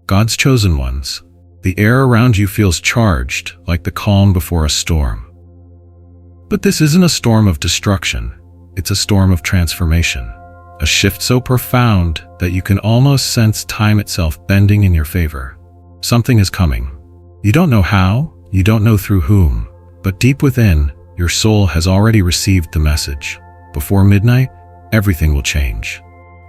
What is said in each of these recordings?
God's chosen ones. The air around you feels charged, like the calm before a storm. But this isn't a storm of destruction. It's a storm of transformation. A shift so profound that you can almost sense time itself bending in your favor. Something is coming. You don't know how, you don't know through whom, but deep within, your soul has already received the message. Before midnight, everything will change.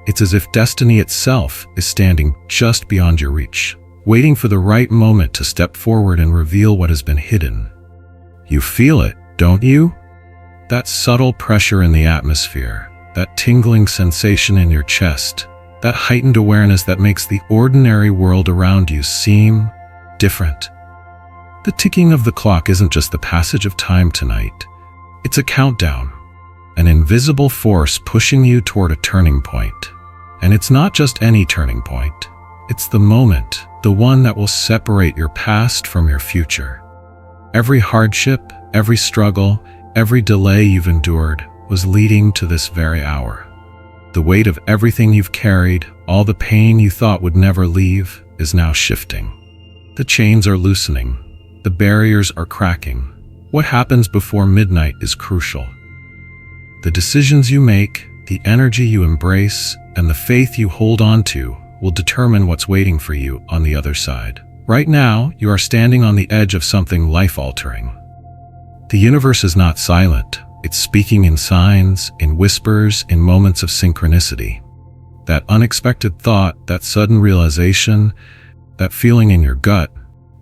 It's as if destiny itself is standing just beyond your reach, waiting for the right moment to step forward and reveal what has been hidden. You feel it, don't you? That subtle pressure in the atmosphere, that tingling sensation in your chest, that heightened awareness that makes the ordinary world around you seem different. The ticking of the clock isn't just the passage of time tonight. It's a countdown, an invisible force pushing you toward a turning point. And it's not just any turning point. It's the moment, the one that will separate your past from your future. Every hardship, every struggle, every delay you've endured was leading to this very hour. The weight of everything you've carried, all the pain you thought would never leave, is now shifting. The chains are loosening. The barriers are cracking. What happens before midnight is crucial. The decisions you make, the energy you embrace, and the faith you hold on to will determine what's waiting for you on the other side. Right now, you are standing on the edge of something life-altering. The universe is not silent. It's speaking in signs, in whispers, in moments of synchronicity. That unexpected thought, that sudden realization, that feeling in your gut,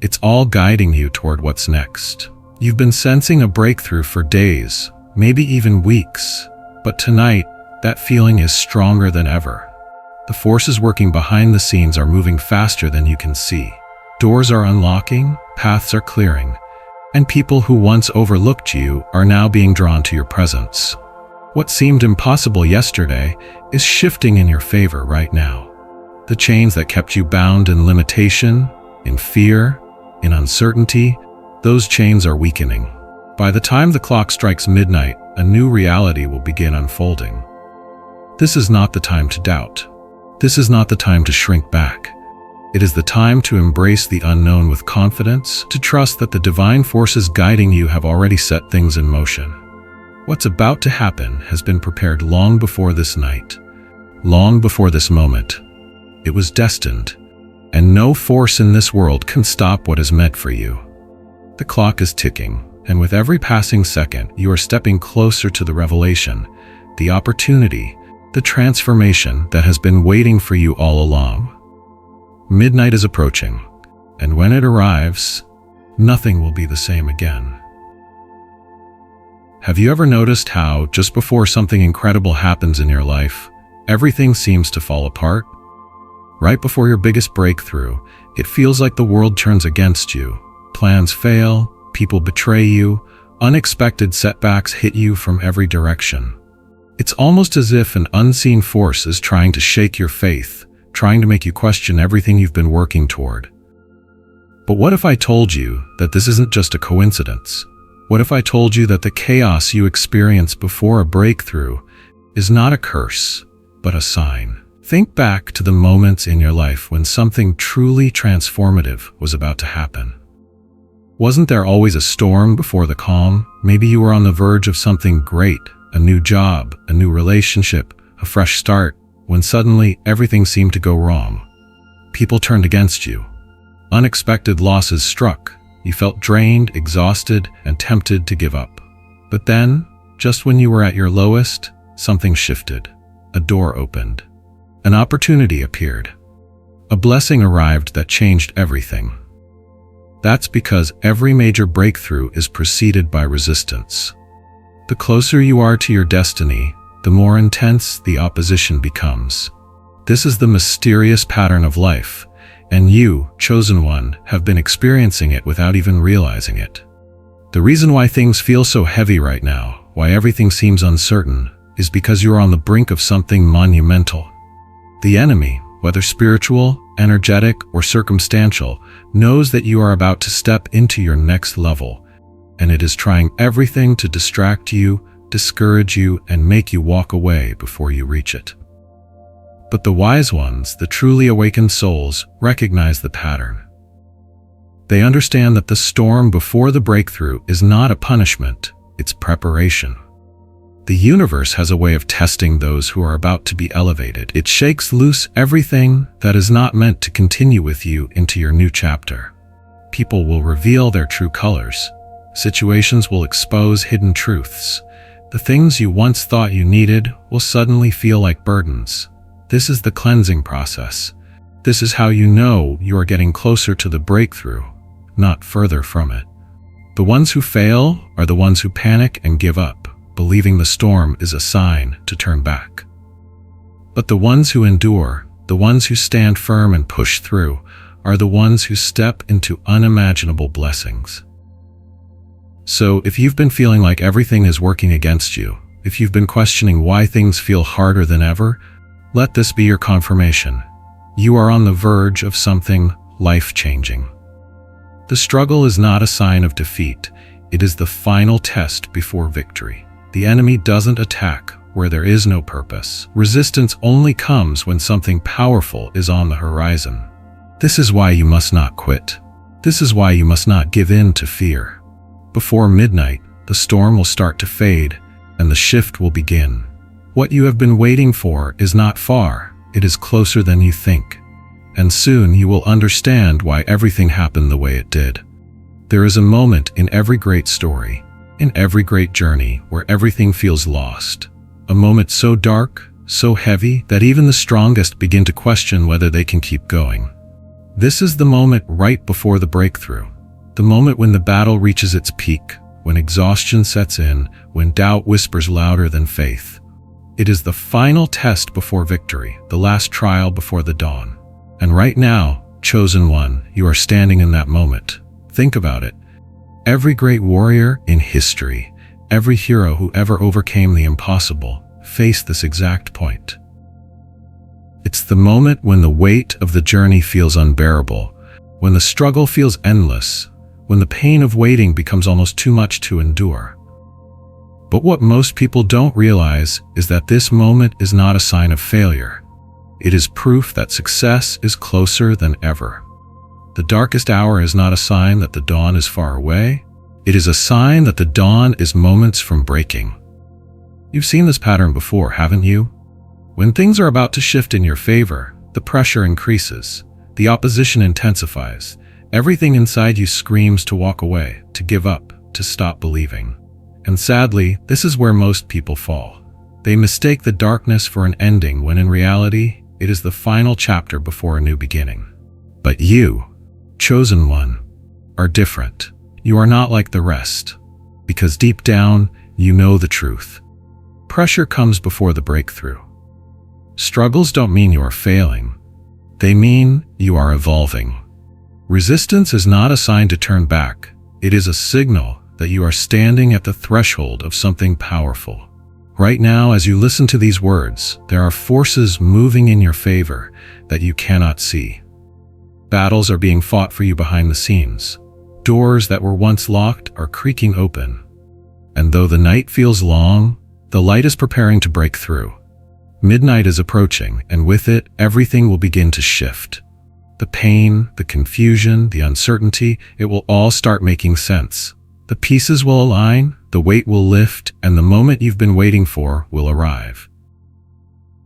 it's all guiding you toward what's next. You've been sensing a breakthrough for days, maybe even weeks, but tonight, that feeling is stronger than ever. The forces working behind the scenes are moving faster than you can see. Doors are unlocking, paths are clearing, and people who once overlooked you are now being drawn to your presence. What seemed impossible yesterday is shifting in your favor right now. The chains that kept you bound in limitation, in fear, in uncertainty, those chains are weakening. By the time the clock strikes midnight, a new reality will begin unfolding. This is not the time to doubt. This is not the time to shrink back. It is the time to embrace the unknown with confidence, to trust that the divine forces guiding you have already set things in motion. What's about to happen has been prepared long before this night, long before this moment. It was destined, and no force in this world can stop what is meant for you. The clock is ticking, and with every passing second, you are stepping closer to the revelation, the opportunity, the transformation that has been waiting for you all along. Midnight is approaching, and when it arrives, nothing will be the same again. Have you ever noticed how, just before something incredible happens in your life, everything seems to fall apart? Right before your biggest breakthrough, it feels like the world turns against you. Plans fail, people betray you, unexpected setbacks hit you from every direction. It's almost as if an unseen force is trying to shake your faith, trying to make you question everything you've been working toward. But what if I told you that this isn't just a coincidence? What if I told you that the chaos you experience before a breakthrough is not a curse, but a sign? Think back to the moments in your life when something truly transformative was about to happen. Wasn't there always a storm before the calm? Maybe you were on the verge of something great, a new job, a new relationship, a fresh start, when suddenly everything seemed to go wrong. People turned against you. Unexpected losses struck. You felt drained, exhausted, and tempted to give up. But then, just when you were at your lowest, something shifted. A door opened. An opportunity appeared. A blessing arrived that changed everything. That's because every major breakthrough is preceded by resistance. The closer you are to your destiny, the more intense the opposition becomes. This is the mysterious pattern of life, and you, chosen one, have been experiencing it without even realizing it. The reason why things feel so heavy right now, why everything seems uncertain, is because you are on the brink of something monumental. The enemy, whether spiritual, energetic, or circumstantial, knows that you are about to step into your next level, and it is trying everything to distract you, discourage you, and make you walk away before you reach it. But the wise ones, the truly awakened souls, recognize the pattern. They understand that the storm before the breakthrough is not a punishment, it's preparation. The universe has a way of testing those who are about to be elevated. It shakes loose everything that is not meant to continue with you into your new chapter. People will reveal their true colors. Situations will expose hidden truths. The things you once thought you needed will suddenly feel like burdens. This is the cleansing process. This is how you know you are getting closer to the breakthrough, not further from it. The ones who fail are the ones who panic and give up, believing the storm is a sign to turn back. But the ones who endure, the ones who stand firm and push through, are the ones who step into unimaginable blessings. So, if you've been feeling like everything is working against you, if you've been questioning why things feel harder than ever, let this be your confirmation. You are on the verge of something life-changing. The struggle is not a sign of defeat. It is the final test before victory. The enemy doesn't attack where there is no purpose. Resistance only comes when something powerful is on the horizon. This is why you must not quit. This is why you must not give in to fear. Before midnight, the storm will start to fade, and the shift will begin. What you have been waiting for is not far. It is closer than you think. And soon you will understand why everything happened the way it did. There is a moment in every great story, in every great journey, where everything feels lost. A moment so dark, so heavy, that even the strongest begin to question whether they can keep going. This is the moment right before the breakthrough. The moment when the battle reaches its peak, when exhaustion sets in, when doubt whispers louder than faith. It is the final test before victory, the last trial before the dawn. And right now, chosen one, you are standing in that moment. Think about it. Every great warrior in history, every hero who ever overcame the impossible, faced this exact point. It's the moment when the weight of the journey feels unbearable, when the struggle feels endless, when the pain of waiting becomes almost too much to endure. But what most people don't realize is that this moment is not a sign of failure. It is proof that success is closer than ever. The darkest hour is not a sign that the dawn is far away. It is a sign that the dawn is moments from breaking. You've seen this pattern before, haven't you? When things are about to shift in your favor, the pressure increases. The opposition intensifies. Everything inside you screams to walk away, to give up, to stop believing. And sadly, this is where most people fall. They mistake the darkness for an ending when in reality, it is the final chapter before a new beginning. But you, chosen one, are different. You are not like the rest, because deep down, you know the truth. Pressure comes before the breakthrough. Struggles don't mean you are failing. They mean you are evolving. Resistance is not a sign to turn back. It is a signal that you are standing at the threshold of something powerful. Right now, as you listen to these words, there are forces moving in your favor that you cannot see. Battles are being fought for you behind the scenes. Doors that were once locked are creaking open. And though the night feels long, the light is preparing to break through. Midnight is approaching, and with it, everything will begin to shift. The pain, the confusion, the uncertainty, it will all start making sense. The pieces will align, the weight will lift, and the moment you've been waiting for will arrive.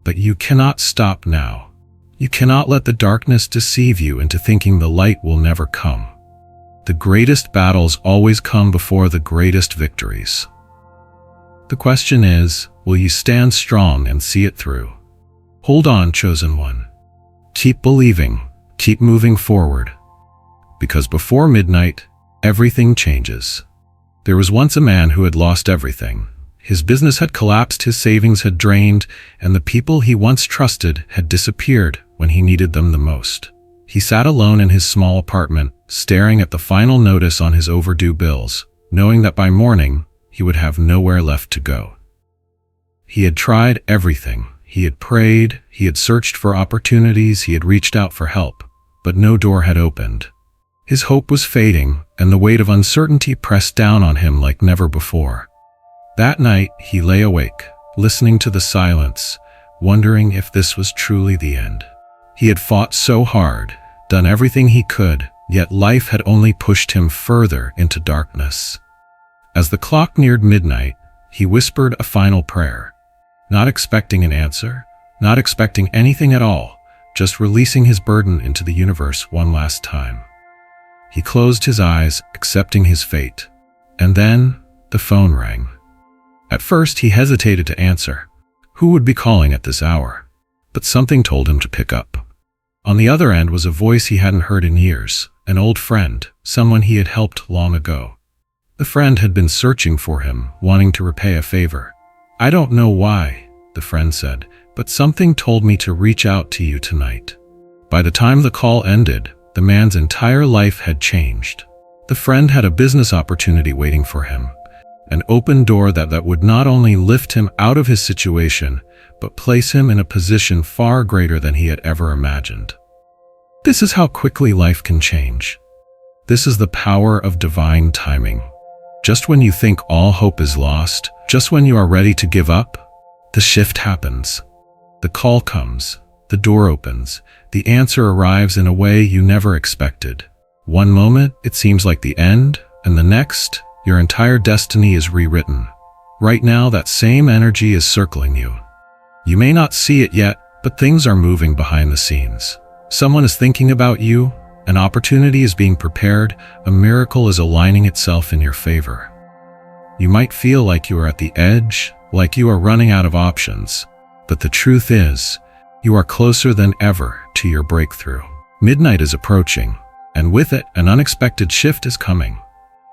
But you cannot stop now. You cannot let the darkness deceive you into thinking the light will never come. The greatest battles always come before the greatest victories. The question is, will you stand strong and see it through? Hold on, chosen one. Keep believing, keep moving forward. Because before midnight, everything changes. There was once a man who had lost everything. His business had collapsed, his savings had drained, and the people he once trusted had disappeared when he needed them the most. He sat alone in his small apartment, staring at the final notice on his overdue bills, knowing that by morning, he would have nowhere left to go. He had tried everything. He had prayed, he had searched for opportunities, he had reached out for help, but no door had opened. His hope was fading, and the weight of uncertainty pressed down on him like never before. That night, he lay awake, listening to the silence, wondering if this was truly the end. He had fought so hard, done everything he could, yet life had only pushed him further into darkness. As the clock neared midnight, he whispered a final prayer, not expecting an answer, not expecting anything at all, just releasing his burden into the universe one last time. He closed his eyes, accepting his fate. And then, the phone rang. At first, he hesitated to answer. Who would be calling at this hour? But something told him to pick up. On the other end was a voice he hadn't heard in years, an old friend, someone he had helped long ago. The friend had been searching for him, wanting to repay a favor. "I don't know why," the friend said, "but something told me to reach out to you tonight." By the time the call ended, the man's entire life had changed. The friend had a business opportunity waiting for him, an open door that would not only lift him out of his situation, but place him in a position far greater than he had ever imagined. This is how quickly life can change. This is the power of divine timing. Just when you think all hope is lost, just when you are ready to give up, the shift happens. The call comes, the door opens, the answer arrives in a way you never expected. One moment, it seems like the end, and the next, your entire destiny is rewritten. Right now, that same energy is circling you. You may not see it yet, but things are moving behind the scenes. Someone is thinking about you, an opportunity is being prepared, a miracle is aligning itself in your favor. You might feel like you are at the edge, like you are running out of options, but the truth is, you are closer than ever to your breakthrough. Midnight is approaching, and with it, an unexpected shift is coming.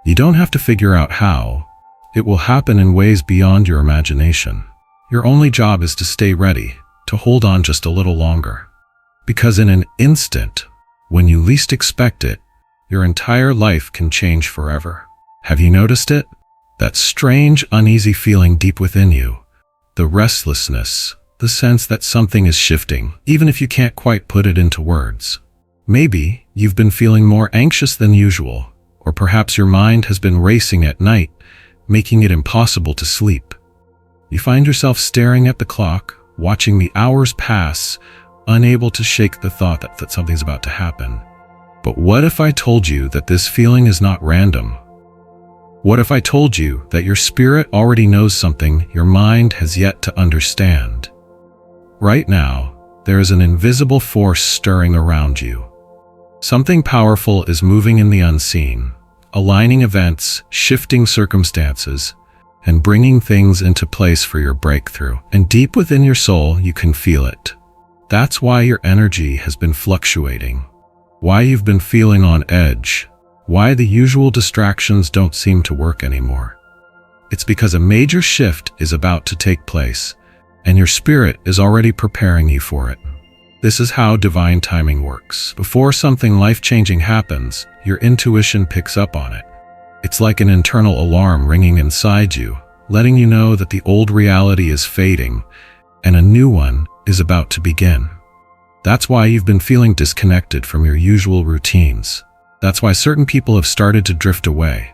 You don't have to figure out how. It will happen in ways beyond your imagination. Your only job is to stay ready, to hold on just a little longer. Because in an instant, when you least expect it, your entire life can change forever. Have you noticed it? That strange, uneasy feeling deep within you. The restlessness, the sense that something is shifting, even if you can't quite put it into words. Maybe you've been feeling more anxious than usual, or perhaps your mind has been racing at night, making it impossible to sleep. You find yourself staring at the clock, watching the hours pass, unable to shake the thought that something's about to happen. But what if I told you that this feeling is not random? What if I told you that your spirit already knows something your mind has yet to understand? Right now, there is an invisible force stirring around you. Something powerful is moving in the unseen, aligning events, shifting circumstances, and bringing things into place for your breakthrough. And deep within your soul, you can feel it. That's why your energy has been fluctuating, why you've been feeling on edge, why the usual distractions don't seem to work anymore. It's because a major shift is about to take place, and your spirit is already preparing you for it. This is how divine timing works. Before something life-changing happens, your intuition picks up on it. It's like an internal alarm ringing inside you, letting you know that the old reality is fading, and a new one is about to begin. That's why you've been feeling disconnected from your usual routines. That's why certain people have started to drift away.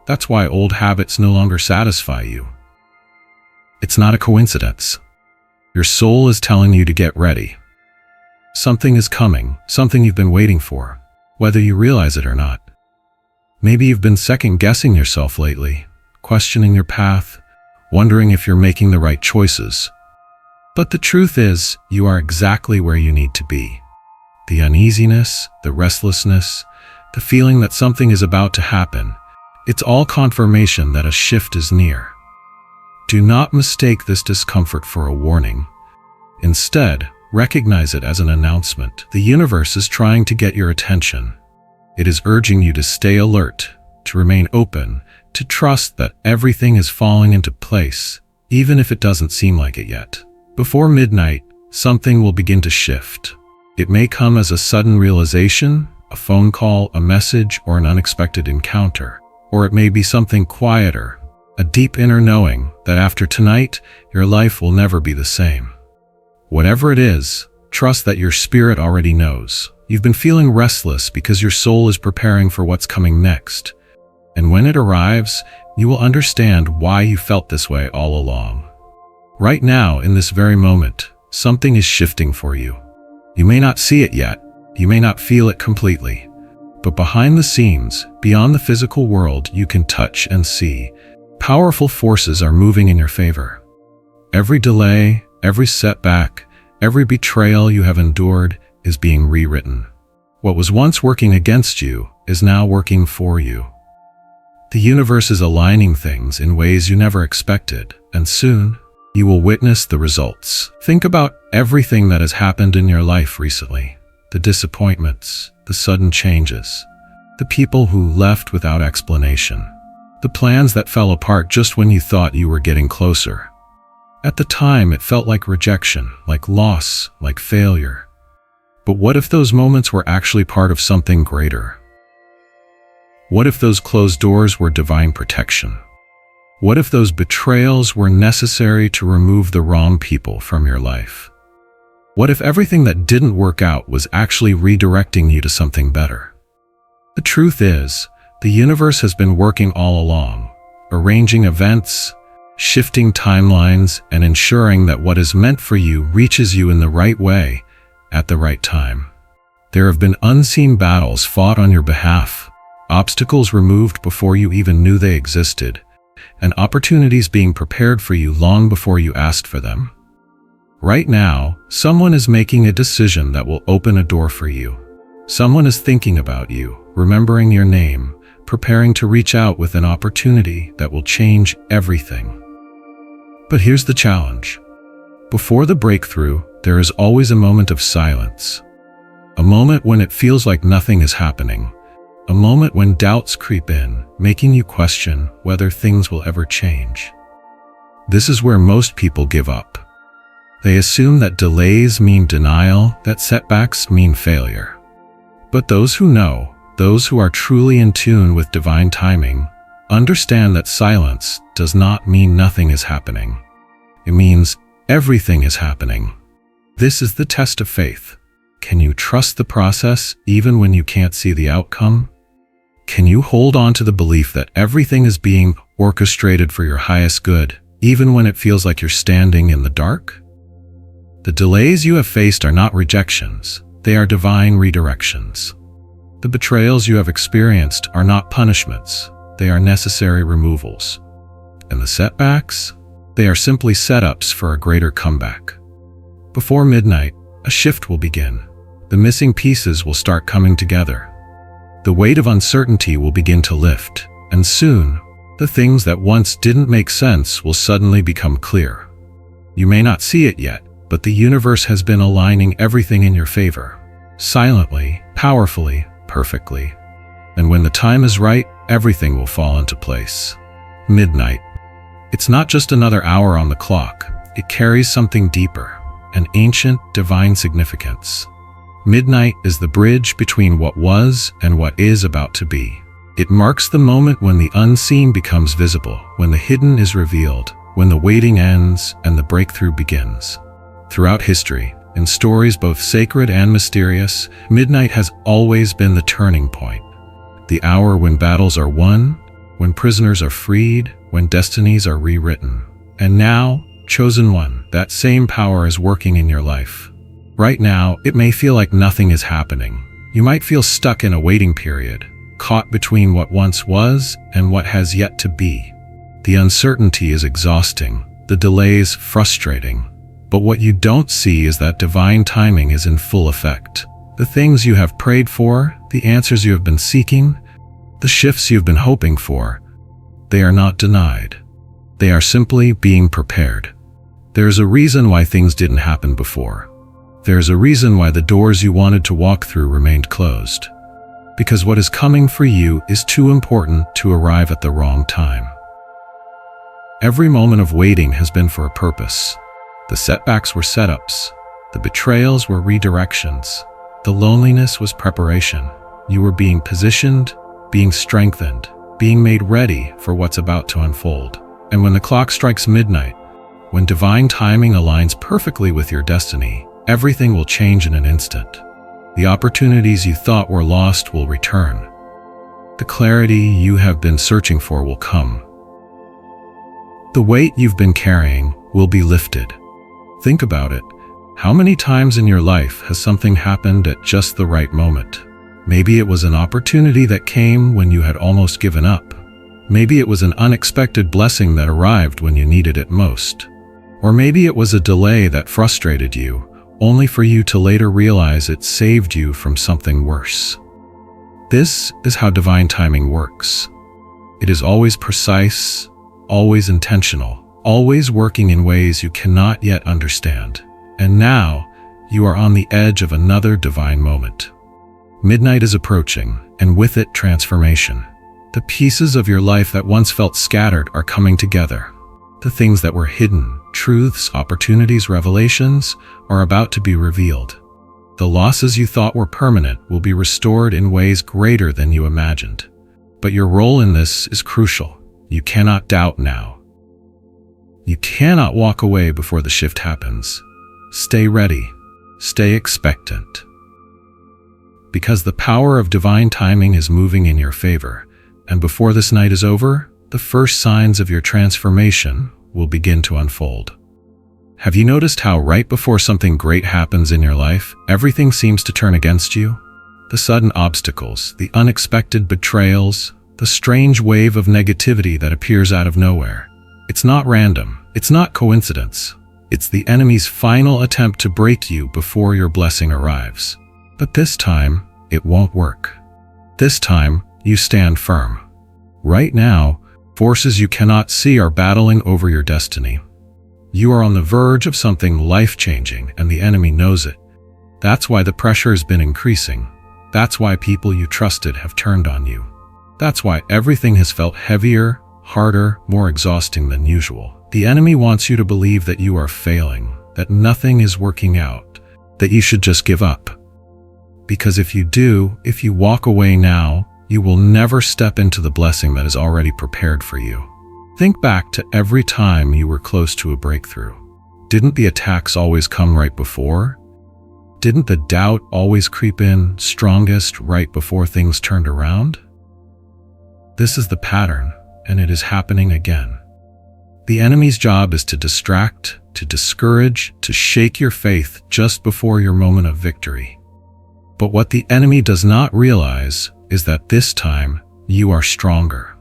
That's why old habits no longer satisfy you. It's not a coincidence. Your soul is telling you to get ready. Something is coming, something you've been waiting for, whether you realize it or not. Maybe you've been second-guessing yourself lately, questioning your path, wondering if you're making the right choices. But the truth is, you are exactly where you need to be. The uneasiness, the restlessness, the feeling that something is about to happen, it's all confirmation that a shift is near. Do not mistake this discomfort for a warning. Instead, recognize it as an announcement. The universe is trying to get your attention. It is urging you to stay alert, to remain open, to trust that everything is falling into place, even if it doesn't seem like it yet. Before midnight, something will begin to shift. It may come as a sudden realization, a phone call, a message, or an unexpected encounter. Or it may be something quieter, a deep inner knowing that after tonight, your life will never be the same. Whatever it is, trust that your spirit already knows. You've been feeling restless because your soul is preparing for what's coming next. And when it arrives, you will understand why you felt this way all along. Right now, in this very moment, something is shifting for you. You may not see it yet, you may not feel it completely, but behind the scenes, beyond the physical world you can touch and see, powerful forces are moving in your favor. Every delay, every setback, every betrayal you have endured is being rewritten. What was once working against you is now working for you. The universe is aligning things in ways you never expected, and soon, you will witness the results. Think about everything that has happened in your life recently. The disappointments, the sudden changes, the people who left without explanation, the plans that fell apart just when you thought you were getting closer. At the time, it felt like rejection, like loss, like failure. But what if those moments were actually part of something greater? What if those closed doors were divine protection? What if those betrayals were necessary to remove the wrong people from your life? What if everything that didn't work out was actually redirecting you to something better? The truth is, the universe has been working all along, arranging events, shifting timelines, and ensuring that what is meant for you reaches you in the right way, at the right time. There have been unseen battles fought on your behalf, obstacles removed before you even knew they existed, and opportunities being prepared for you long before you asked for them. Right now, someone is making a decision that will open a door for you. Someone is thinking about you, remembering your name, preparing to reach out with an opportunity that will change everything. But here's the challenge. Before the breakthrough, there is always a moment of silence. A moment when it feels like nothing is happening. A moment when doubts creep in, making you question whether things will ever change. This is where most people give up. They assume that delays mean denial, that setbacks mean failure. But those who know, those who are truly in tune with divine timing, understand that silence does not mean nothing is happening. It means everything is happening. This is the test of faith. Can you trust the process even when you can't see the outcome? Can you hold on to the belief that everything is being orchestrated for your highest good, even when it feels like you're standing in the dark? The delays you have faced are not rejections, they are divine redirections. The betrayals you have experienced are not punishments, they are necessary removals. And the setbacks? They are simply setups for a greater comeback. Before midnight, a shift will begin. The missing pieces will start coming together. The weight of uncertainty will begin to lift, and soon, the things that once didn't make sense will suddenly become clear. You may not see it yet, but the universe has been aligning everything in your favor. Silently, powerfully, perfectly. And when the time is right, everything will fall into place. Midnight. It's not just another hour on the clock. It carries something deeper, an ancient, divine significance. Midnight is the bridge between what was and what is about to be. It marks the moment when the unseen becomes visible, when the hidden is revealed, when the waiting ends and the breakthrough begins. Throughout history, in stories both sacred and mysterious, midnight has always been the turning point. The hour when battles are won, when prisoners are freed, when destinies are rewritten. And now, chosen one, that same power is working in your life. Right now, it may feel like nothing is happening. You might feel stuck in a waiting period, caught between what once was and what has yet to be. The uncertainty is exhausting, the delays frustrating. But what you don't see is that divine timing is in full effect. The things you have prayed for, the answers you have been seeking, the shifts you've been hoping for, they are not denied. They are simply being prepared. There's a reason why things didn't happen before. There's a reason why the doors you wanted to walk through remained closed. Because what is coming for you is too important to arrive at the wrong time. Every moment of waiting has been for a purpose. The setbacks were setups. The betrayals were redirections. The loneliness was preparation. You were being positioned, being strengthened, being made ready for what's about to unfold. And when the clock strikes midnight, when divine timing aligns perfectly with your destiny, everything will change in an instant. The opportunities you thought were lost will return. The clarity you have been searching for will come. The weight you've been carrying will be lifted. Think about it. How many times in your life has something happened at just the right moment? Maybe it was an opportunity that came when you had almost given up. Maybe it was an unexpected blessing that arrived when you needed it most. Or maybe it was a delay that frustrated you, only for you to later realize it saved you from something worse. This is how divine timing works. It is always precise, always intentional, always working in ways you cannot yet understand. And now, you are on the edge of another divine moment. Midnight is approaching, and with it, transformation. The pieces of your life that once felt scattered are coming together. The things that were hidden, truths, opportunities, revelations, are about to be revealed. The losses you thought were permanent will be restored in ways greater than you imagined. But your role in this is crucial. You cannot doubt now. You cannot walk away before the shift happens. Stay ready. Stay expectant. Because the power of divine timing is moving in your favor, and before this night is over, the first signs of your transformation will begin to unfold. Have you noticed how right before something great happens in your life, everything seems to turn against you? The sudden obstacles, the unexpected betrayals, the strange wave of negativity that appears out of nowhere. It's not random. It's not coincidence. It's the enemy's final attempt to break you before your blessing arrives. But this time, it won't work. This time, you stand firm. Right now, forces you cannot see are battling over your destiny. You are on the verge of something life-changing, and the enemy knows it. That's why the pressure has been increasing. That's why people you trusted have turned on you. That's why everything has felt heavier, harder, more exhausting than usual. The enemy wants you to believe that you are failing, that nothing is working out, that you should just give up. Because if you do, if you walk away now, you will never step into the blessing that is already prepared for you. Think back to every time you were close to a breakthrough. Didn't the attacks always come right before? Didn't the doubt always creep in strongest right before things turned around? This is the pattern, and it is happening again. The enemy's job is to distract, to discourage, to shake your faith just before your moment of victory. But what the enemy does not realize is that this time you are stronger.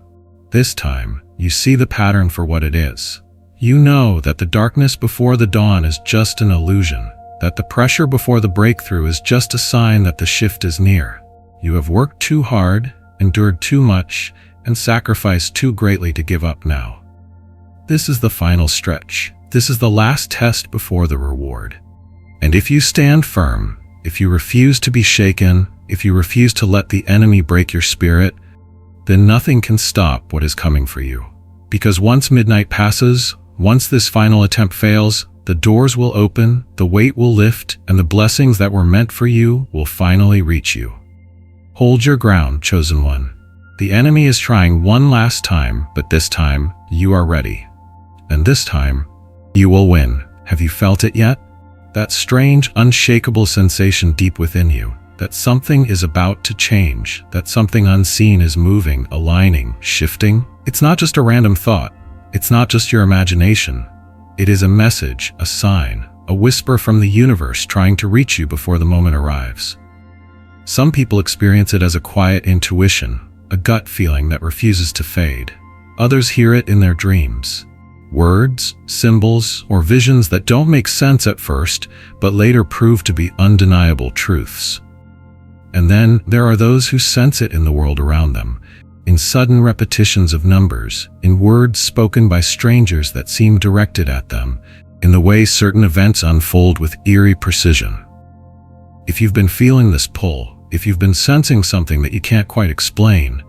This time you see the pattern for what it is. You know that the darkness before the dawn is just an illusion, that the pressure before the breakthrough is just a sign that the shift is near. You have worked too hard, endured too much, and sacrificed too greatly to give up now. This is the final stretch. This is the last test before the reward. And if you stand firm, if you refuse to be shaken, if you refuse to let the enemy break your spirit, then nothing can stop what is coming for you. Because once midnight passes, once this final attempt fails, the doors will open, the weight will lift, and the blessings that were meant for you will finally reach you. Hold your ground, chosen one. The enemy is trying one last time, but this time, you are ready. And this time, you will win. Have you felt it yet? That strange, unshakable sensation deep within you, that something is about to change, that something unseen is moving, aligning, shifting. It's not just a random thought. It's not just your imagination. It is a message, a sign, a whisper from the universe trying to reach you before the moment arrives. Some people experience it as a quiet intuition, a gut feeling that refuses to fade. Others hear it in their dreams. Words, symbols, or visions that don't make sense at first, but later prove to be undeniable truths. And then there are those who sense it in the world around them, in sudden repetitions of numbers, in words spoken by strangers that seem directed at them, in the way certain events unfold with eerie precision. If you've been feeling this pull, if you've been sensing something that you can't quite explain,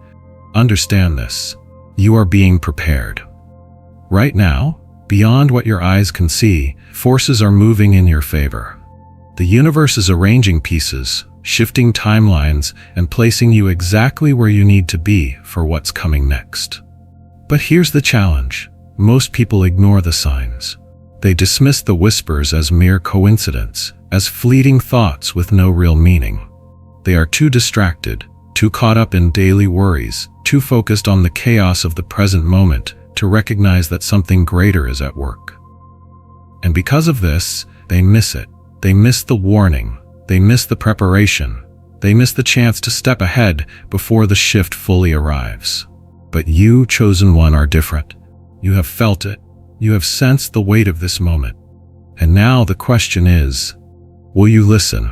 understand this. You are being prepared. Right now, beyond what your eyes can see, forces are moving in your favor. The universe is arranging pieces, shifting timelines, and placing you exactly where you need to be for what's coming next. But here's the challenge. Most people ignore the signs. They dismiss the whispers as mere coincidence, as fleeting thoughts with no real meaning. They are too distracted, too caught up in daily worries, too focused on the chaos of the present moment to recognize that something greater is at work. And because of this, they miss it. They miss the warning. They miss the preparation. They miss the chance to step ahead before the shift fully arrives. But you, chosen one, are different. You have felt it. You have sensed the weight of this moment. And now the question is, will you listen?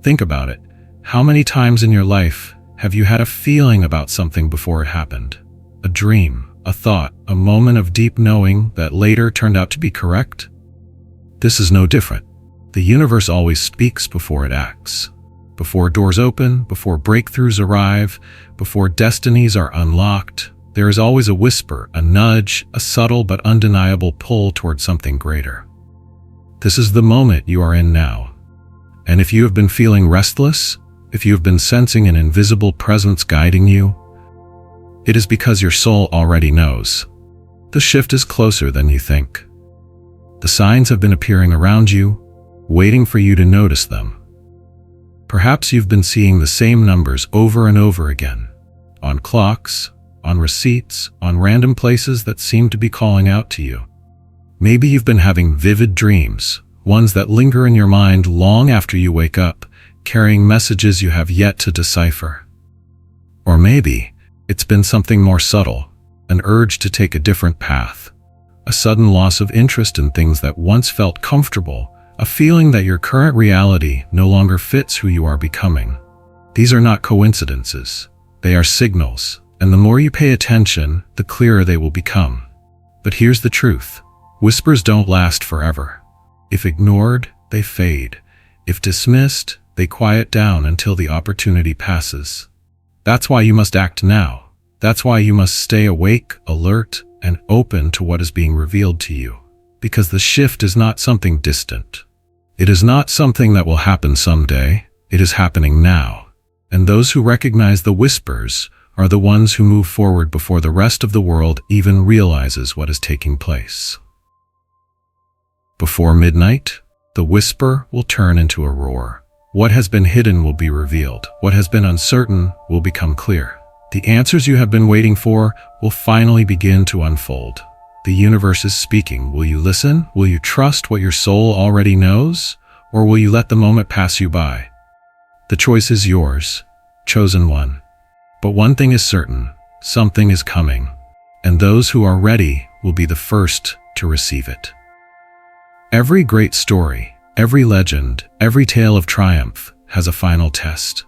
Think about it. How many times in your life have you had a feeling about something before it happened? A dream, a thought, a moment of deep knowing that later turned out to be correct? This is no different. The universe always speaks before it acts. Before doors open, before breakthroughs arrive, before destinies are unlocked, there is always a whisper, a nudge, a subtle but undeniable pull toward something greater. This is the moment you are in now. And if you have been feeling restless, if you have been sensing an invisible presence guiding you, it is because your soul already knows. The shift is closer than you think. The signs have been appearing around you, waiting for you to notice them. Perhaps you've been seeing the same numbers over and over again, on clocks, on receipts, on random places that seem to be calling out to you. Maybe you've been having vivid dreams, ones that linger in your mind long after you wake up, carrying messages you have yet to decipher. Or maybe it's been something more subtle, an urge to take a different path, a sudden loss of interest in things that once felt comfortable, a feeling that your current reality no longer fits who you are becoming. These are not coincidences. They are signals, and the more you pay attention, the clearer they will become. But here's the truth. Whispers don't last forever. If ignored, they fade. If dismissed, they quiet down until the opportunity passes. That's why you must act now. That's why you must stay awake, alert, and open to what is being revealed to you. Because the shift is not something distant. It is not something that will happen someday. It is happening now. And those who recognize the whispers are the ones who move forward before the rest of the world even realizes what is taking place. Before midnight, the whisper will turn into a roar. What has been hidden will be revealed. What has been uncertain will become clear. The answers you have been waiting for will finally begin to unfold. The universe is speaking. Will you listen? Will you trust what your soul already knows? Or will you let the moment pass you by? The choice is yours, chosen one. But one thing is certain, something is coming, and those who are ready will be the first to receive it. Every great story, every legend, every tale of triumph has a final test.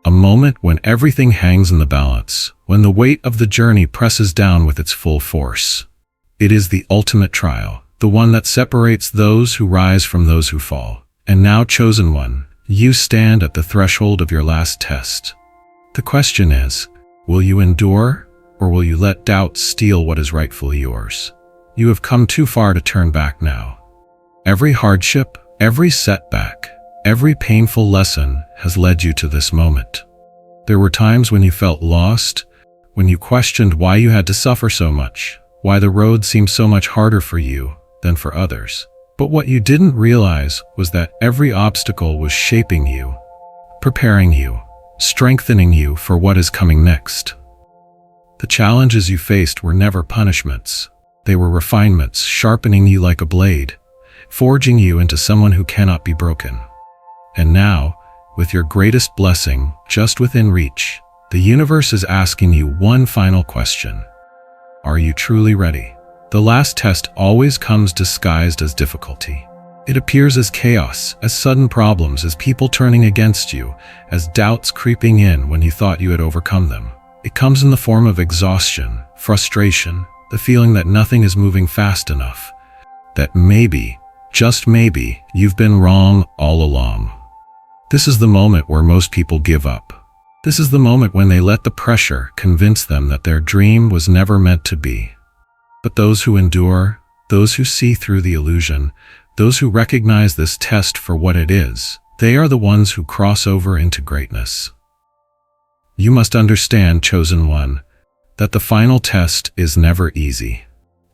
A moment when everything hangs in the balance, when the weight of the journey presses down with its full force. It is the ultimate trial, the one that separates those who rise from those who fall. And now, chosen one, you stand at the threshold of your last test. The question is, will you endure, or will you let doubt steal what is rightfully yours? You have come too far to turn back now. Every hardship, every setback, every painful lesson has led you to this moment. There were times when you felt lost, when you questioned why you had to suffer so much, why the road seemed so much harder for you than for others. But what you didn't realize was that every obstacle was shaping you, preparing you, strengthening you for what is coming next. The challenges you faced were never punishments. They were refinements, sharpening you like a blade, forging you into someone who cannot be broken. And now, with your greatest blessing just within reach, the universe is asking you one final question. Are you truly ready? The last test always comes disguised as difficulty. It appears as chaos, as sudden problems, as people turning against you, as doubts creeping in when you thought you had overcome them. It comes in the form of exhaustion, frustration, the feeling that nothing is moving fast enough, that maybe, just maybe, you've been wrong all along. This is the moment where most people give up. This is the moment when they let the pressure convince them that their dream was never meant to be. But those who endure, those who see through the illusion, those who recognize this test for what it is, they are the ones who cross over into greatness. You must understand, chosen one, that the final test is never easy.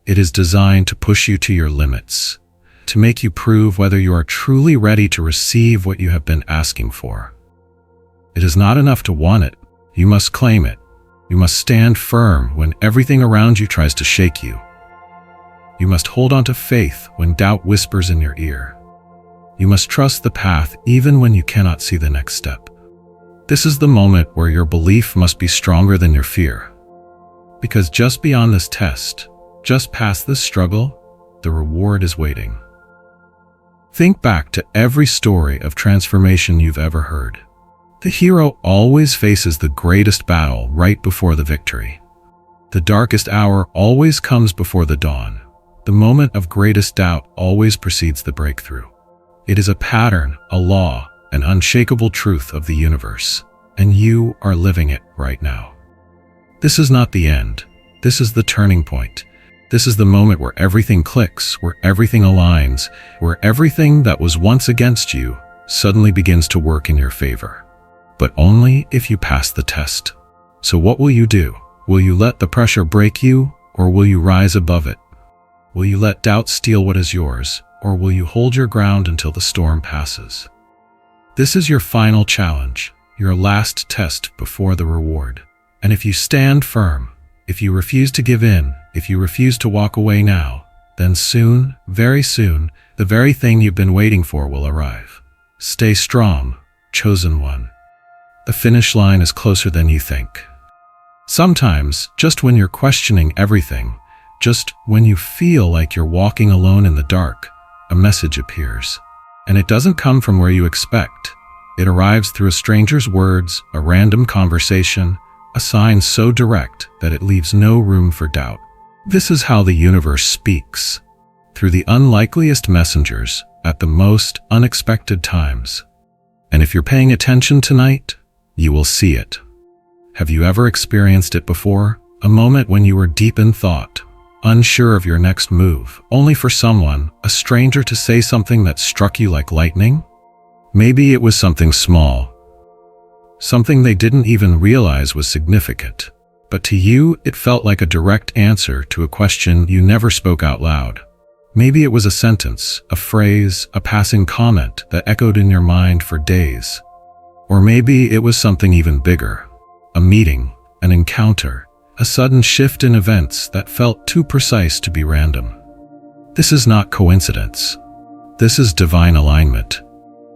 It is designed to push you to your limits, to make you prove whether you are truly ready to receive what you have been asking for. It is not enough to want it. You must claim it. You must stand firm when everything around you tries to shake you. You must hold on to faith when doubt whispers in your ear. You must trust the path even when you cannot see the next step. This is the moment where your belief must be stronger than your fear. Because just beyond this test, just past this struggle, the reward is waiting. Think back to every story of transformation you've ever heard. The hero always faces the greatest battle right before the victory. The darkest hour always comes before the dawn. The moment of greatest doubt always precedes the breakthrough. It is a pattern, a law, an unshakable truth of the universe, and you are living it right now. This is not the end. This is the turning point. This is the moment where everything clicks, where everything aligns, where everything that was once against you suddenly begins to work in your favor. But only if you pass the test. So what will you do? Will you let the pressure break you, or will you rise above it? Will you let doubt steal what is yours, or will you hold your ground until the storm passes? This is your final challenge, your last test before the reward. And if you stand firm, if you refuse to give in, if you refuse to walk away now, then soon, very soon, the very thing you've been waiting for will arrive. Stay strong, chosen one. The finish line is closer than you think. Sometimes, just when you're questioning everything, just when you feel like you're walking alone in the dark, a message appears. And it doesn't come from where you expect. It arrives through a stranger's words, a random conversation, a sign so direct that it leaves no room for doubt. This is how the universe speaks, through the unlikeliest messengers at the most unexpected times. And if you're paying attention tonight, you will see it. Have you ever experienced it before? A moment when you were deep in thought, unsure of your next move, only for someone, a stranger, to say something that struck you like lightning? Maybe it was something small, something they didn't even realize was significant. But to you, it felt like a direct answer to a question you never spoke out loud. Maybe it was a sentence, a phrase, a passing comment that echoed in your mind for days. Or maybe it was something even bigger, a meeting, an encounter, a sudden shift in events that felt too precise to be random. This is not coincidence. This is divine alignment.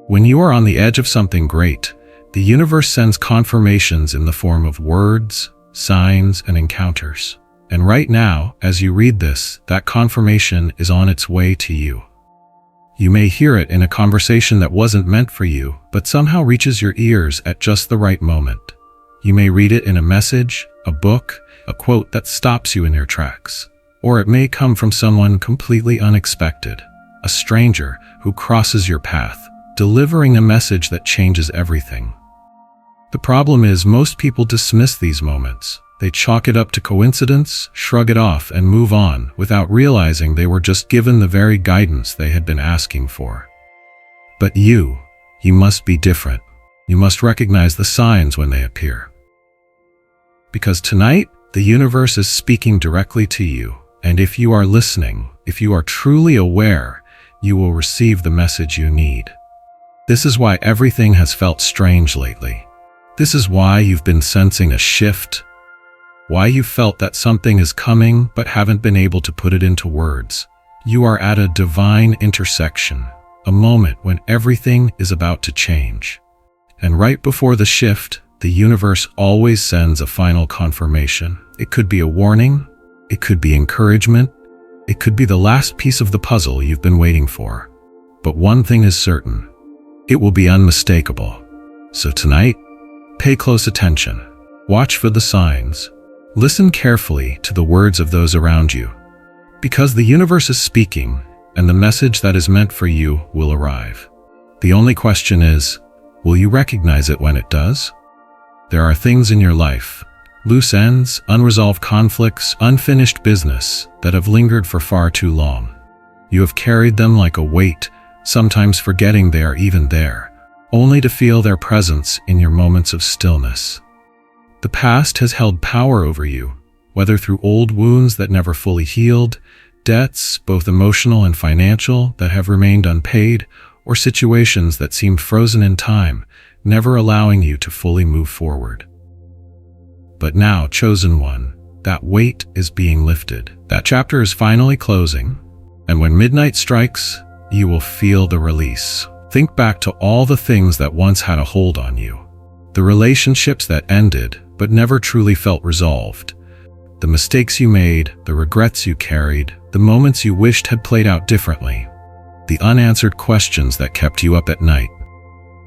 When you are on the edge of something great, the universe sends confirmations in the form of words, signs, and encounters. And right now, as you read this, that confirmation is on its way to you. You may hear it in a conversation that wasn't meant for you, but somehow reaches your ears at just the right moment. You may read it in a message, a book, a quote that stops you in your tracks. Or it may come from someone completely unexpected, a stranger who crosses your path, delivering a message that changes everything. The problem is most people dismiss these moments. They chalk it up to coincidence, shrug it off, and move on without realizing they were just given the very guidance they had been asking for. But you must be different. You must recognize the signs when they appear. Because tonight, the universe is speaking directly to you, and if you are listening, if you are truly aware, you will receive the message you need. This is why everything has felt strange lately. This is why you've been sensing a shift, why you felt that something is coming but haven't been able to put it into words. You are at a divine intersection, a moment when everything is about to change. And right before the shift, the universe always sends a final confirmation. It could be a warning, it could be encouragement, it could be the last piece of the puzzle you've been waiting for. But one thing is certain, it will be unmistakable. So tonight, pay close attention. Watch for the signs. Listen carefully to the words of those around you. Because the universe is speaking, and the message that is meant for you will arrive. The only question is, will you recognize it when it does? There are things in your life, loose ends, unresolved conflicts, unfinished business, that have lingered for far too long. You have carried them like a weight, sometimes forgetting they are even there, only to feel their presence in your moments of stillness. The past has held power over you, whether through old wounds that never fully healed, debts, both emotional and financial, that have remained unpaid, or situations that seem frozen in time, never allowing you to fully move forward. But now, chosen one, that weight is being lifted. That chapter is finally closing, and when midnight strikes, you will feel the release. Think back to all the things that once had a hold on you. The relationships that ended but never truly felt resolved. The mistakes you made, the regrets you carried, the moments you wished had played out differently. The unanswered questions that kept you up at night.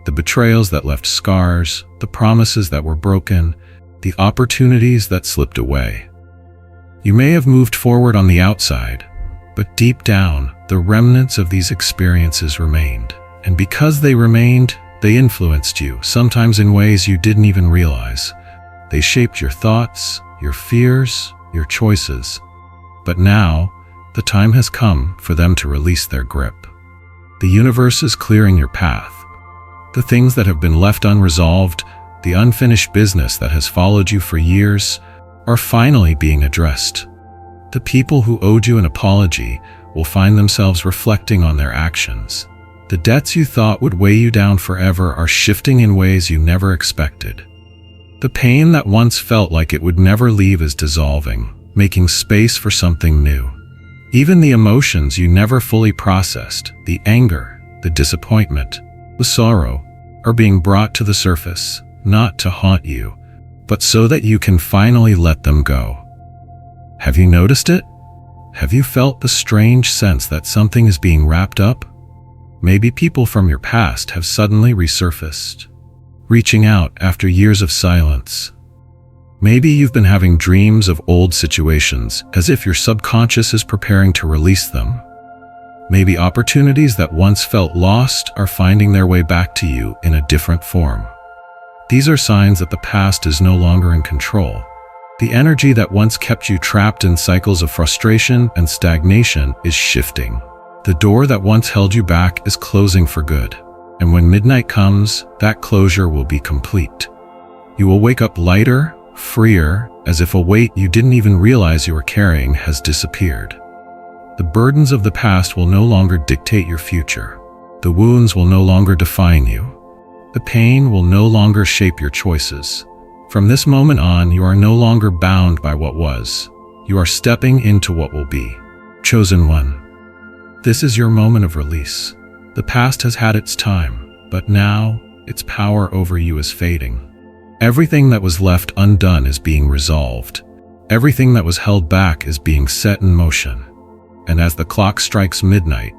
The betrayals that left scars, the promises that were broken, the opportunities that slipped away. You may have moved forward on the outside, but deep down, the remnants of these experiences remained. And because they remained, they influenced you, sometimes in ways you didn't even realize. They shaped your thoughts, your fears, your choices. But now, the time has come for them to release their grip. The universe is clearing your path. The things that have been left unresolved, the unfinished business that has followed you for years, are finally being addressed. The people who owed you an apology will find themselves reflecting on their actions. The debts you thought would weigh you down forever are shifting in ways you never expected. The pain that once felt like it would never leave is dissolving, making space for something new. Even the emotions you never fully processed, the anger, the disappointment, the sorrow, are being brought to the surface, not to haunt you, but so that you can finally let them go. Have you noticed it? Have you felt the strange sense that something is being wrapped up? Maybe people from your past have suddenly resurfaced, reaching out after years of silence. Maybe you've been having dreams of old situations, as if your subconscious is preparing to release them. Maybe opportunities that once felt lost are finding their way back to you in a different form. These are signs that the past is no longer in control. The energy that once kept you trapped in cycles of frustration and stagnation is shifting. The door that once held you back is closing for good. And when midnight comes, that closure will be complete. You will wake up lighter, freer, as if a weight you didn't even realize you were carrying has disappeared. The burdens of the past will no longer dictate your future. The wounds will no longer define you. The pain will no longer shape your choices. From this moment on, you are no longer bound by what was. You are stepping into what will be. Chosen one. This is your moment of release. The past has had its time, but now its power over you is fading. Everything that was left undone is being resolved. Everything that was held back is being set in motion. And as the clock strikes midnight,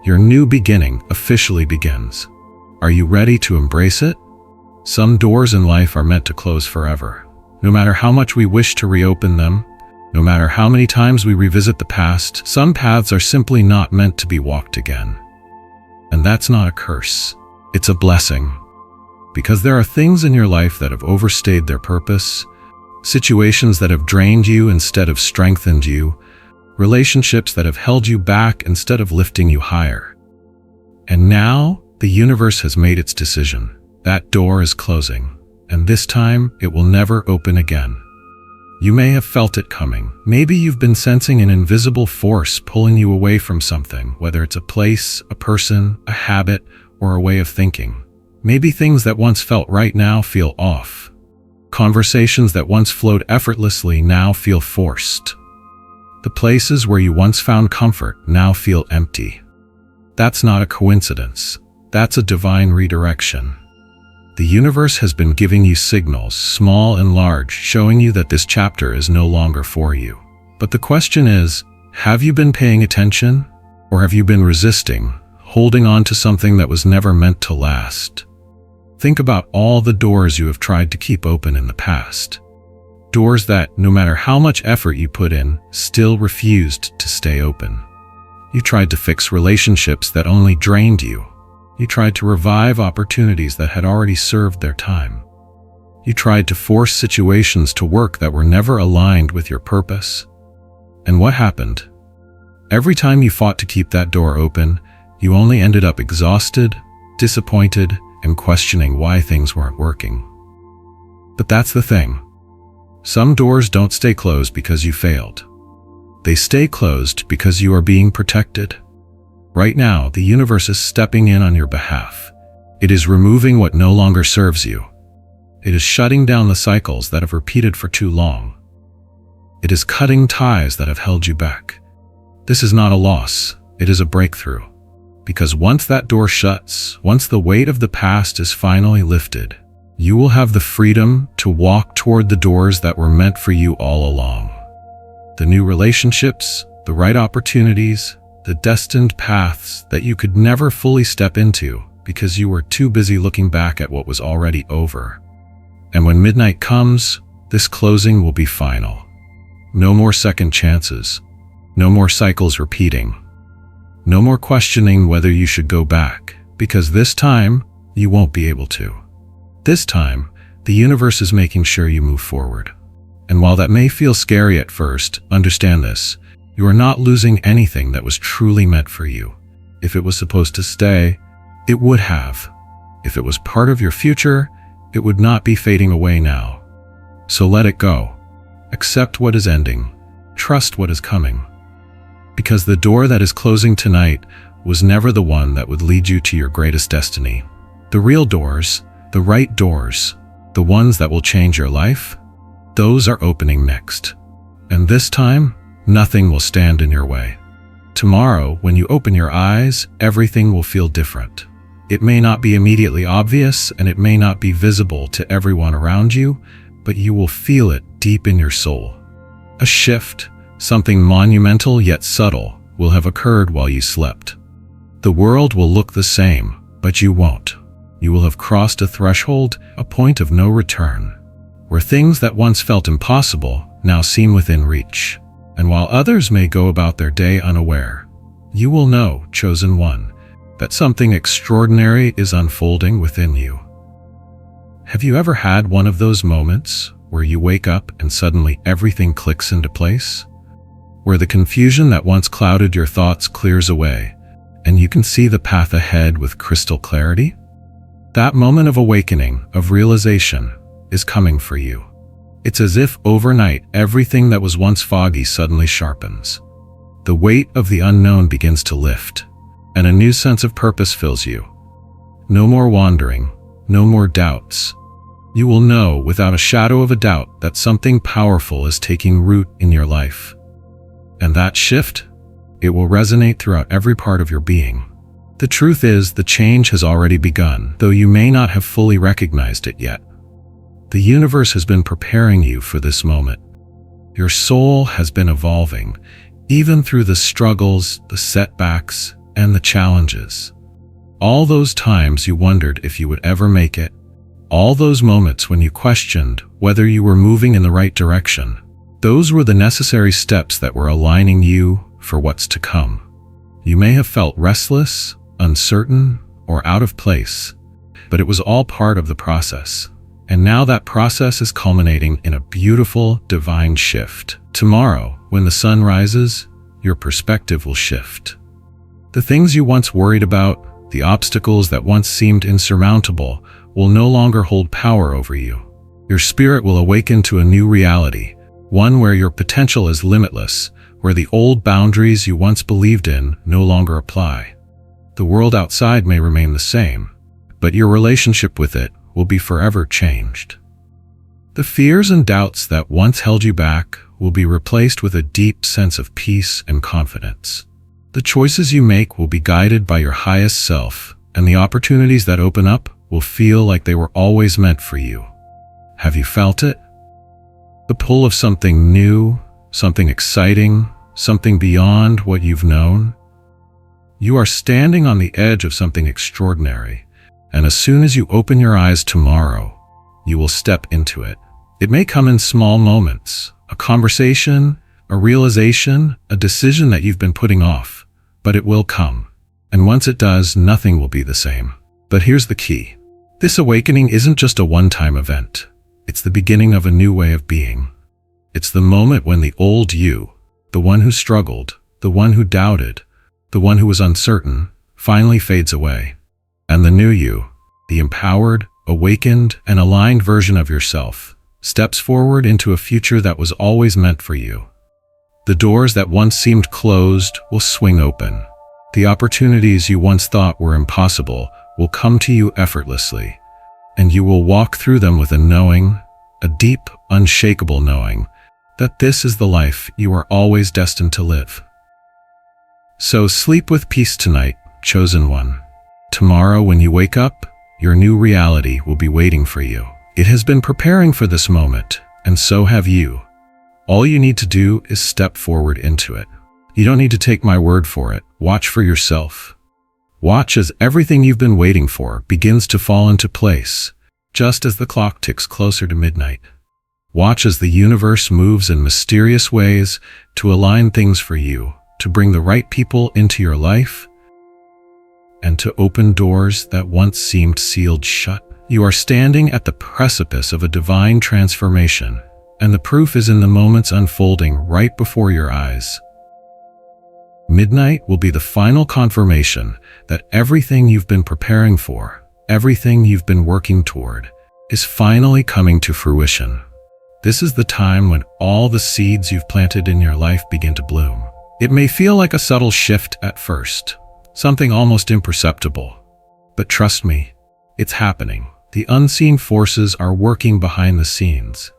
your new beginning officially begins. Are you ready to embrace it? Some doors in life are meant to close forever. No matter how much we wish to reopen them, no matter how many times we revisit the past, some paths are simply not meant to be walked again. And that's not a curse. It's a blessing. Because there are things in your life that have overstayed their purpose, situations that have drained you instead of strengthened you, relationships that have held you back instead of lifting you higher. And now, the universe has made its decision. That door is closing, and this time it will never open again. You may have felt it coming. Maybe you've been sensing an invisible force pulling you away from something, whether it's a place, a person, a habit, or a way of thinking. Maybe things that once felt right now feel off. Conversations that once flowed effortlessly now feel forced. The places where you once found comfort now feel empty. That's not a coincidence. That's a divine redirection. The universe has been giving you signals, small and large, showing you that this chapter is no longer for you. But the question is, have you been paying attention? Or have you been resisting, holding on to something that was never meant to last? Think about all the doors you have tried to keep open in the past. Doors that, no matter how much effort you put in, still refused to stay open. You tried to fix relationships that only drained you. You tried to revive opportunities that had already served their time. You tried to force situations to work that were never aligned with your purpose. And what happened? Every time you fought to keep that door open, you only ended up exhausted, disappointed, and questioning why things weren't working. But that's the thing. Some doors don't stay closed because you failed. They stay closed because you are being protected. Right now, the universe is stepping in on your behalf. It is removing what no longer serves you. It is shutting down the cycles that have repeated for too long. It is cutting ties that have held you back. This is not a loss. It is a breakthrough. Because once that door shuts, once the weight of the past is finally lifted, you will have the freedom to walk toward the doors that were meant for you all along. The new relationships, the right opportunities, the destined paths that you could never fully step into because you were too busy looking back at what was already over. And when midnight comes, this closing will be final. No more second chances. No more cycles repeating. No more questioning whether you should go back, because this time, you won't be able to. This time, the universe is making sure you move forward. And while that may feel scary at first, understand this: you are not losing anything that was truly meant for you. If it was supposed to stay, it would have. If it was part of your future, it would not be fading away now. So let it go. Accept what is ending. Trust what is coming. Because the door that is closing tonight was never the one that would lead you to your greatest destiny. The real doors, the right doors, the ones that will change your life, those are opening next. And this time, nothing will stand in your way. Tomorrow, when you open your eyes, everything will feel different. It may not be immediately obvious, and it may not be visible to everyone around you, but you will feel it deep in your soul. A shift, something monumental yet subtle, will have occurred while you slept. The world will look the same, but you won't. You will have crossed a threshold, a point of no return, where things that once felt impossible now seem within reach. And while others may go about their day unaware, you will know, chosen one, that something extraordinary is unfolding within you. Have you ever had one of those moments where you wake up and suddenly everything clicks into place? Where the confusion that once clouded your thoughts clears away, and you can see the path ahead with crystal clarity? That moment of awakening, of realization, is coming for you. It's as if overnight everything that was once foggy suddenly sharpens. The weight of the unknown begins to lift, and a new sense of purpose fills you. No more wandering, no more doubts. You will know without a shadow of a doubt that something powerful is taking root in your life. And that shift, it will resonate throughout every part of your being. The truth is, the change has already begun, though you may not have fully recognized it yet. The universe has been preparing you for this moment. Your soul has been evolving, even through the struggles, the setbacks, and the challenges. All those times you wondered if you would ever make it, all those moments when you questioned whether you were moving in the right direction, those were the necessary steps that were aligning you for what's to come. You may have felt restless, uncertain, or out of place, but it was all part of the process. And now that process is culminating in a beautiful, divine shift. Tomorrow, when the sun rises, your perspective will shift. The things you once worried about, the obstacles that once seemed insurmountable, will no longer hold power over you. Your spirit will awaken to a new reality, one where your potential is limitless, where the old boundaries you once believed in no longer apply. The world outside may remain the same, but your relationship with it will be forever changed. The fears and doubts that once held you back will be replaced with a deep sense of peace and confidence. The choices you make will be guided by your highest self, and the opportunities that open up will feel like they were always meant for you. Have you felt it? The pull of something new, something exciting, something beyond what you've known? You are standing on the edge of something extraordinary, and as soon as you open your eyes tomorrow, you will step into it. It may come in small moments, a conversation, a realization, a decision that you've been putting off, but it will come. And once it does, nothing will be the same. But here's the key. This awakening isn't just a one-time event. It's the beginning of a new way of being. It's the moment when the old you, the one who struggled, the one who doubted, the one who was uncertain, finally fades away. And the new you, the empowered, awakened, and aligned version of yourself, steps forward into a future that was always meant for you. The doors that once seemed closed will swing open. The opportunities you once thought were impossible will come to you effortlessly, and you will walk through them with a knowing, a deep, unshakable knowing, that this is the life you are always destined to live. So sleep with peace tonight, chosen one. Tomorrow when you wake up, your new reality will be waiting for you. It has been preparing for this moment, and so have you. All you need to do is step forward into it. You don't need to take my word for it. Watch for yourself. Watch as everything you've been waiting for begins to fall into place, just as the clock ticks closer to midnight. Watch as the universe moves in mysterious ways to align things for you, to bring the right people into your life, and to open doors that once seemed sealed shut. You are standing at the precipice of a divine transformation, and the proof is in the moments unfolding right before your eyes. Midnight will be the final confirmation that everything you've been preparing for, everything you've been working toward, is finally coming to fruition. This is the time when all the seeds you've planted in your life begin to bloom. It may feel like a subtle shift at first, something almost imperceptible. But trust me, it's happening. The unseen forces are working behind the scenes,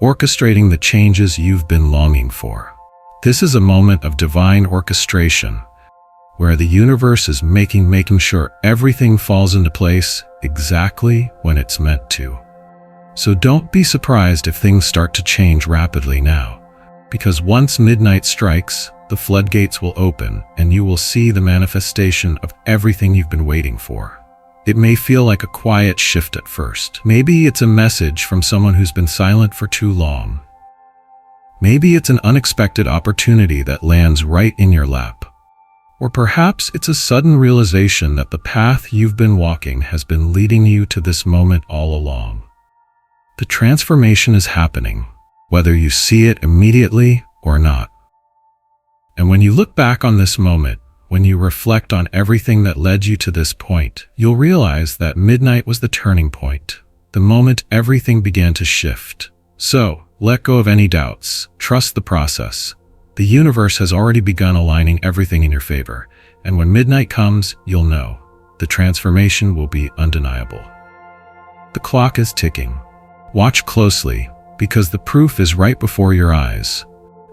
orchestrating the changes you've been longing for. This is a moment of divine orchestration, where the universe is making sure everything falls into place exactly when it's meant to. So don't be surprised if things start to change rapidly now, because once midnight strikes, the floodgates will open and you will see the manifestation of everything you've been waiting for. It may feel like a quiet shift at first. Maybe it's a message from someone who's been silent for too long. Maybe it's an unexpected opportunity that lands right in your lap. Or perhaps it's a sudden realization that the path you've been walking has been leading you to this moment all along. The transformation is happening, whether you see it immediately or not. And when you look back on this moment, when you reflect on everything that led you to this point, you'll realize that midnight was the turning point, the moment everything began to shift. So, let go of any doubts. Trust the process. The universe has already begun aligning everything in your favor, and when midnight comes, you'll know. The transformation will be undeniable. The clock is ticking. Watch closely, because the proof is right before your eyes.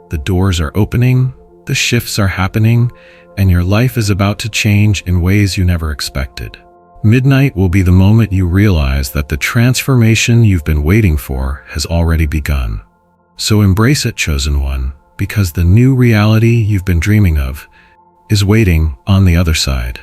The doors are opening, the shifts are happening, and your life is about to change in ways you never expected. Midnight will be the moment you realize that the transformation you've been waiting for has already begun. So embrace it, chosen one, because the new reality you've been dreaming of is waiting on the other side.